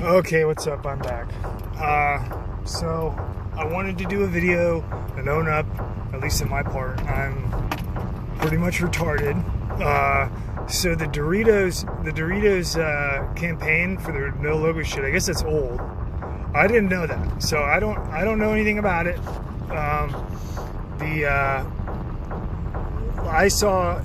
Okay, what's up? I'm back. So I wanted to do a video and own up, at least in my part, I'm pretty much retarded. So the Doritos campaign for the no logo shit, I guess it's old. I didn't know that, so I don't know anything about it. I saw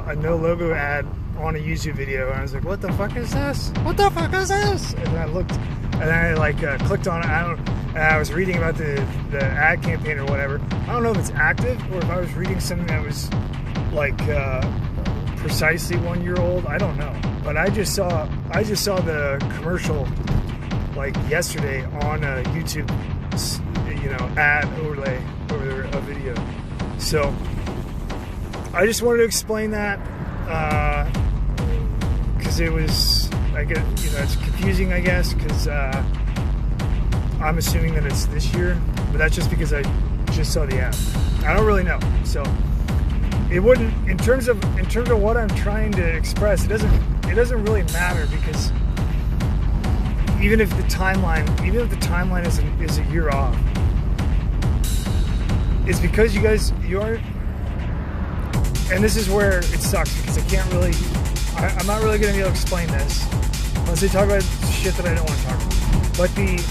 a no logo ad on a YouTube video, and I was like, what the fuck is this? What the fuck is this? And I looked, and I clicked on it. And I was reading about the ad campaign or whatever. I don't know if it's active or if I was reading something that was like precisely 1 year old. I don't know, but I just saw the commercial like yesterday on a YouTube, ad overlay over a video. So I just wanted to explain that because it was, it's confusing, I guess, because I'm assuming that it's this year, but that's just because I just saw the ad. I don't really know, so it wouldn't, in terms of what I'm trying to express, it doesn't really matter, because even if the timeline is a year off, it's because you aren't, and this is where it sucks, because I'm not really going to be able to explain this unless they talk about shit that I don't want to talk about. But the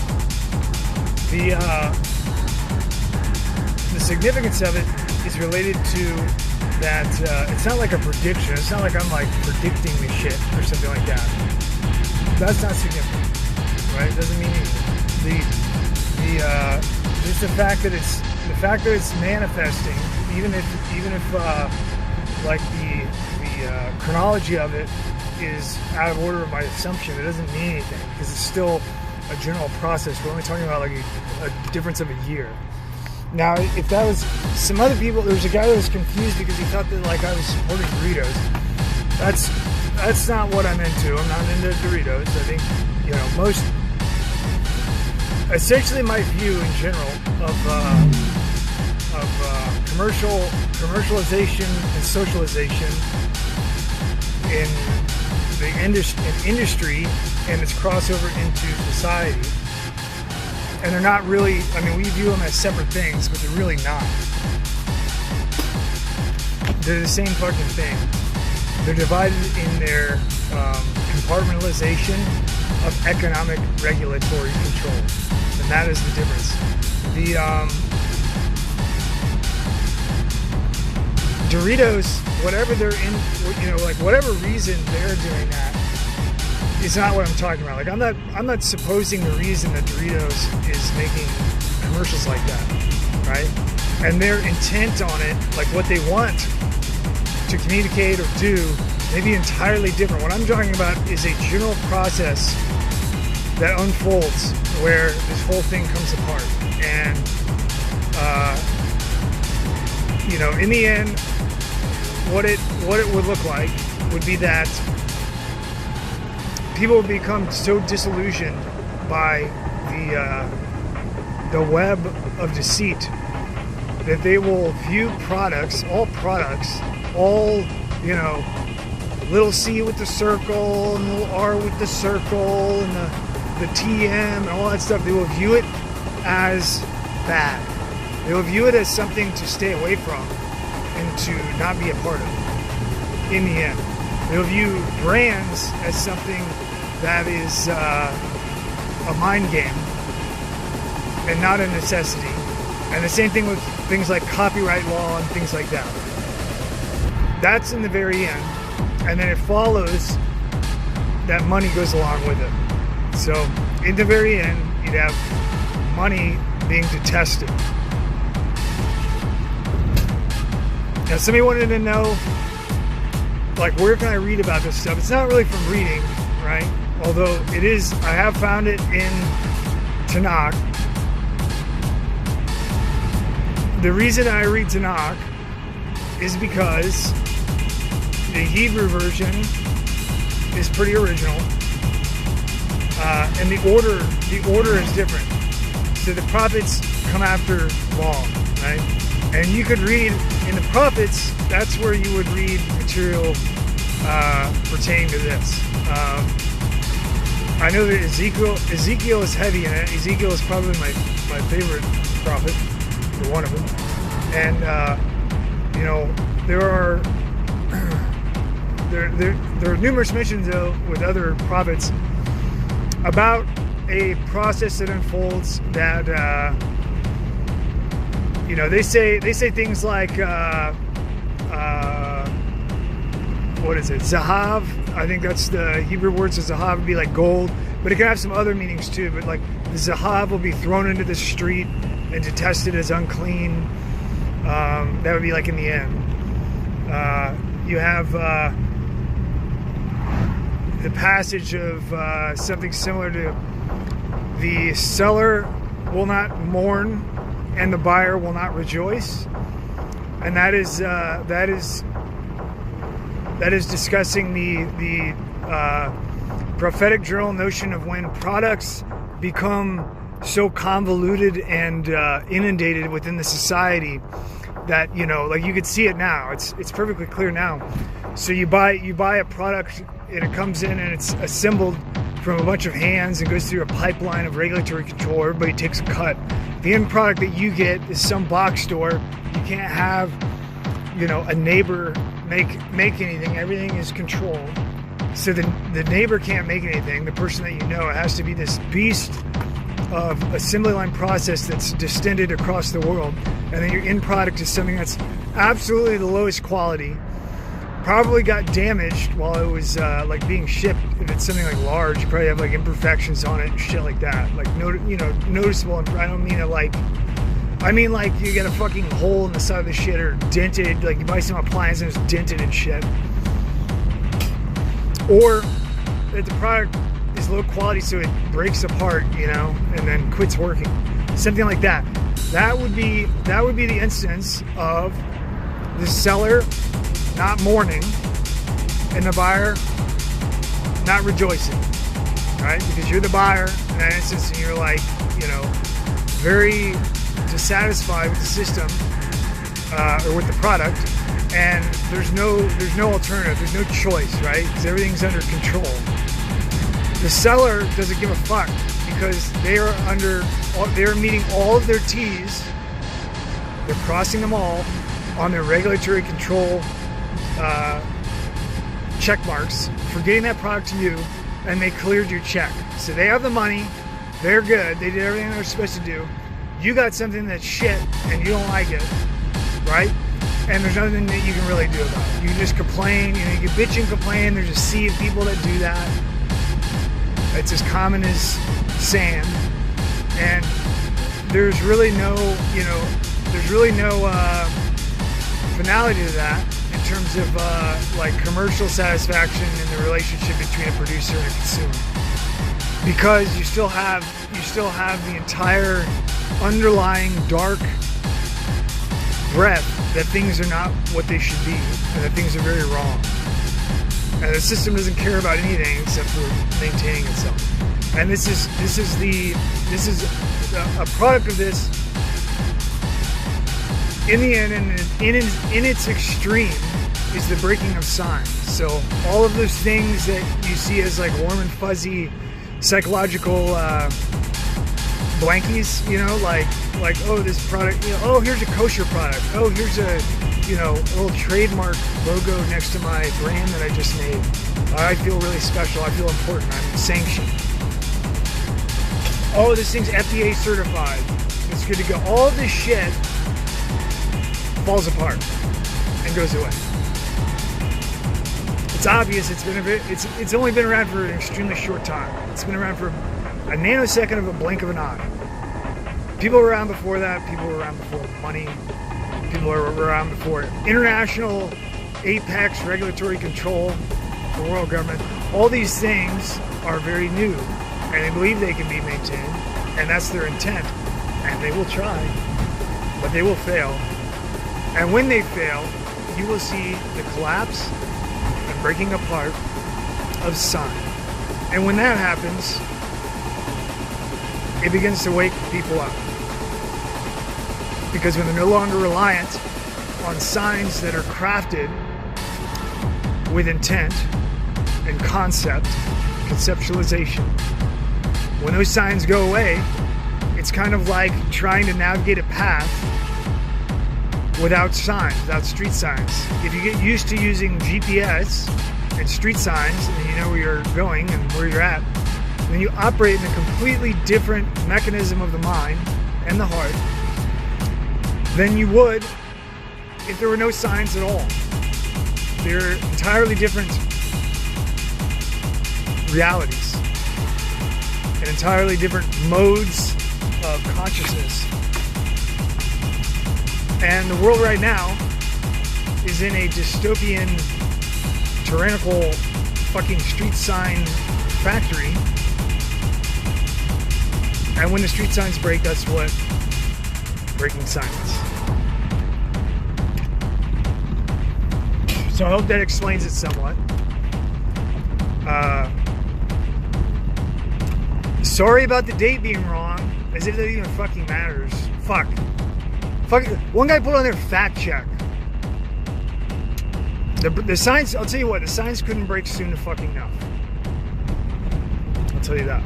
significance of it is related to that. It's not like a prediction. It's not like I'm like predicting the shit or something like that. That's not significant, right? It doesn't mean anything. Just the fact that it's manifesting, even if like the chronology of it is out of order of my assumption, it doesn't mean anything, because it's still a general process. We're only talking about like a difference of a year. Now, if that was some other people, there was a guy that was confused because he thought that like I was supporting Doritos. That's not what I'm into. I'm not into Doritos. I think, essentially my view in general of commercialization and socialization in the industry and its crossover into society. And they're not really, we view them as separate things, but they're really not. They're the same fucking thing. They're divided in their compartmentalization of economic regulatory control. And that is the difference. Doritos, whatever they're in, whatever reason they're doing that, it's not what I'm talking about. Like, I'm not supposing the reason that Doritos is making commercials like that, right? And their intent on it, like what they want to communicate or do, may be entirely different. What I'm talking about is a general process that unfolds where this whole thing comes apart. And, in the end, what it would look like would be that people would become so disillusioned by the web of deceit that they will view all little C with the circle and little R with the circle and the TM and all that stuff. They will view it as bad. They will view it as something to stay away from and to not be a part of in the end. They'll view brands as something that is a mind game and not a necessity. And the same thing with things like copyright law and things like that. That's in the very end. And then it follows that money goes along with it. So in the very end, you'd have money being detested. Now, somebody wanted to know, like, where can I read about this stuff? It's not really from reading, right? Although it is, I have found it in Tanakh. The reason I read Tanakh is because the Hebrew version is pretty original, and the order is different. So the prophets come after law, right? And you could read in the prophets. That's where you would read material pertaining to this. I know that Ezekiel is heavy in it. Ezekiel is probably my favorite prophet, or one of them. And you know, there are numerous mentions though with other prophets about a process that unfolds that you know, they say things like what is it? Zahav. I think that's the Hebrew word. So Zahav would be like gold, but it can have some other meanings too. But like the Zahav will be thrown into the street and detested as unclean. That would be like in the end. You have the passage of something similar to the seller will not mourn and the buyer will not rejoice, and that is discussing the prophetic journal notion of when products become so convoluted and inundated within the society that, you know, like you could see it now. It's perfectly clear now. So you buy a product and it comes in and it's assembled from a bunch of hands and goes through a pipeline of regulatory control. Everybody takes a cut. The end product that you get is some box store. You can't have, you know, a neighbor make anything. Everything is controlled. So the neighbor can't make anything. The person that you know, it has to be this beast of assembly line process that's distended across the world, and then your end product is something that's absolutely the lowest quality, probably got damaged while it was like being shipped. If it's something like large, you probably have like imperfections on it and shit like that, like noticeable. I don't mean it like, I mean like you get a fucking hole in the side of the shit, or dented, like you buy some appliance and it's dented and shit, or that the product is low quality so it breaks apart, you know, and then quits working, something like that. That would be the instance of the seller not mourning and the buyer not rejoicing, right? Because you're the buyer in that instance and you're like, you know, very dissatisfied with the system or with the product, and there's no alternative, there's no choice, right? Because everything's under control. The seller doesn't give a fuck because they are meeting all of their T's. They're crossing them all on their regulatory control check marks for getting that product to you, and they cleared your check. So they have the money, they're good, they did everything they were supposed to do. You got something that's shit and you don't like it, right? And there's nothing that you can really do about it. You can just complain, you know, you can bitch and complain. There's a sea of people that do that. It's as common as sand, and there's really no, you know, finality to that in terms of like commercial satisfaction in the relationship between a producer and a consumer, because you still have the entire underlying dark breadth that things are not what they should be and that things are very wrong. And the system doesn't care about anything except for maintaining itself. And this is a product of this. In the end, and in its extreme, is the breaking of signs. So all of those things that you see as like warm and fuzzy psychological blankies, you know, like oh, this product, you know, oh, here's a kosher product. Oh, here's a, you know, little trademark logo next to my brand that I just made. I feel really special. I feel important. I'm sanctioned. Oh, this thing's FDA certified. It's good to go. All of this shit falls apart and goes away. It's obvious. It's only been around for an extremely short time. It's been around for a nanosecond of a blink of an eye. People were around before that. People were around before money. People were around before international apex regulatory control, the world government. All these things are very new, and they believe they can be maintained, and that's their intent. And they will try, but they will fail. And when they fail, you will see the collapse and breaking apart of sign. And when that happens, it begins to wake people up. Because when they're no longer reliant on signs that are crafted with intent and concept conceptualization. When those signs go away, it's kind of like trying to navigate a path without signs, without street signs. If you get used to using GPS and street signs, and you know where you're going and where you're at, then you operate in a completely different mechanism of the mind and the heart than you would if there were no signs at all. They're entirely different realities and entirely different modes of consciousness. And the world right now is in a dystopian, tyrannical fucking street sign factory. And when the street signs break, that's what breaking signs. So I hope that explains it somewhat. Sorry about the date being wrong, as if that even fucking matters. Fuck. One guy put on there fact check. The signs, I'll tell you what, the signs couldn't break soon fucking enough. I'll tell you that.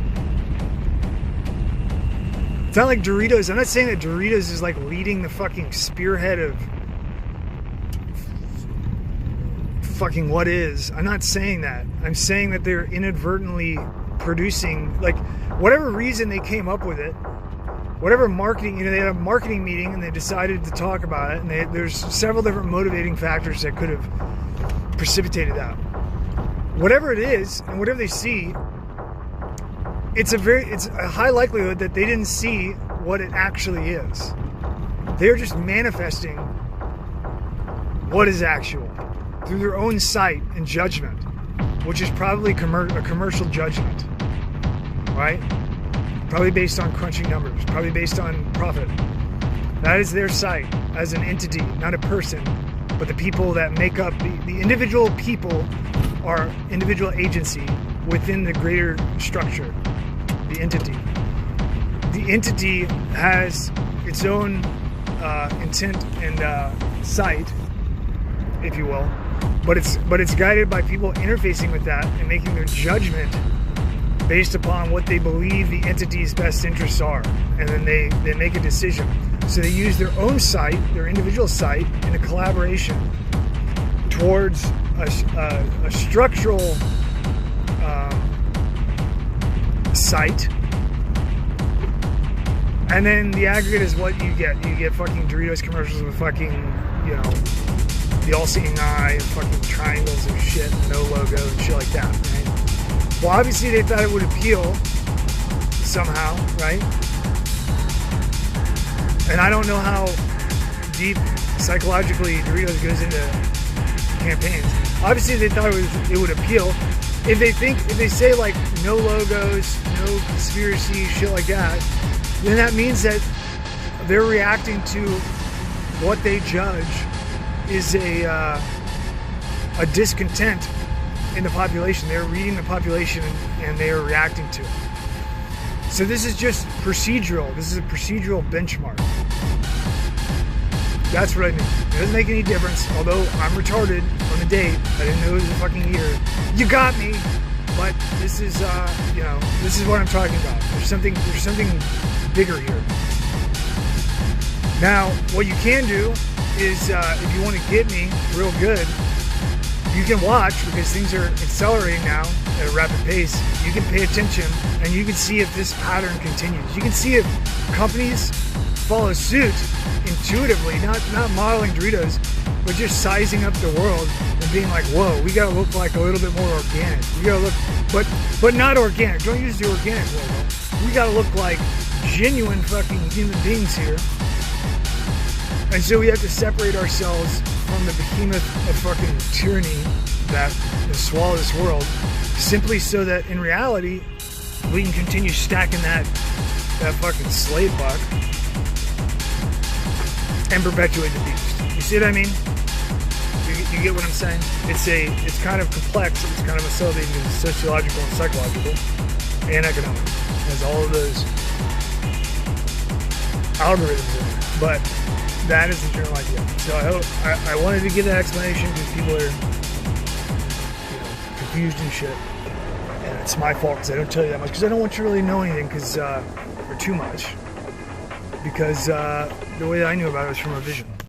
It's not like Doritos. I'm not saying that Doritos is like leading the fucking spearhead of fucking what is. I'm not saying that. I'm saying that they're inadvertently producing, like, whatever reason they came up with it, whatever marketing, you know, they had a marketing meeting and they decided to talk about it, and there's several different motivating factors that could have precipitated that. Whatever it is and whatever they see, it's a high likelihood that they didn't see what it actually is. They're just manifesting what is actual through their own sight and judgment, which is probably a commercial judgment, right? Probably based on crunching numbers, probably based on profit. That is their sight as an entity, not a person, but the people that make up the individual people are individual agency within the greater structure, the entity. The entity has its own intent and sight, if you will, but it's guided by people interfacing with that and making their judgment based upon what they believe the entity's best interests are, and then they make a decision. So they use their own sight, their individual sight, in a collaboration towards a structural sight, and then the aggregate is what you get. You get fucking Doritos commercials with fucking, you know, the all-seeing eye and fucking triangles of shit, no logo and shit like that, right? Well, obviously they thought it would appeal somehow, right? And I don't know how deep psychologically Doritos goes into campaigns. Obviously they thought it would appeal. If they say like no logos, no conspiracy, shit like that, then that means that they're reacting to what they judge is a discontent in the population. They're reading the population and they are reacting to it. So this is just procedural. This is a procedural benchmark. That's what I mean. It doesn't make any difference. Although I'm retarded on the date, I didn't know it was a fucking year. You got me. But this is, you know, this is what I'm talking about. There's something bigger here. Now, what you can do is, if you want to get me real good, you can watch, because things are accelerating now at a rapid pace. You can pay attention and you can see if this pattern continues. You can see if companies follow suit intuitively, not modeling Doritos, but just sizing up the world and being like, whoa, we gotta look like a little bit more organic. We gotta look, but not organic. Don't use the organic logo. We gotta look like genuine fucking human beings here. And so we have to separate ourselves from the behemoth of fucking tyranny that has swallowed this world, simply so that in reality we can continue stacking that fucking slave buck and perpetuate the beast. You see what I mean? You get what I'm saying? It's kind of complex. It's kind of a subtlety because it's sociological and psychological and economic. It has all of those algorithms in it. But that is the general idea. So I wanted to give that explanation because people are, you know, confused and shit. And it's my fault because I don't tell you that much, because I don't want you to really know anything, or too much, because the way that I knew about it was from a vision.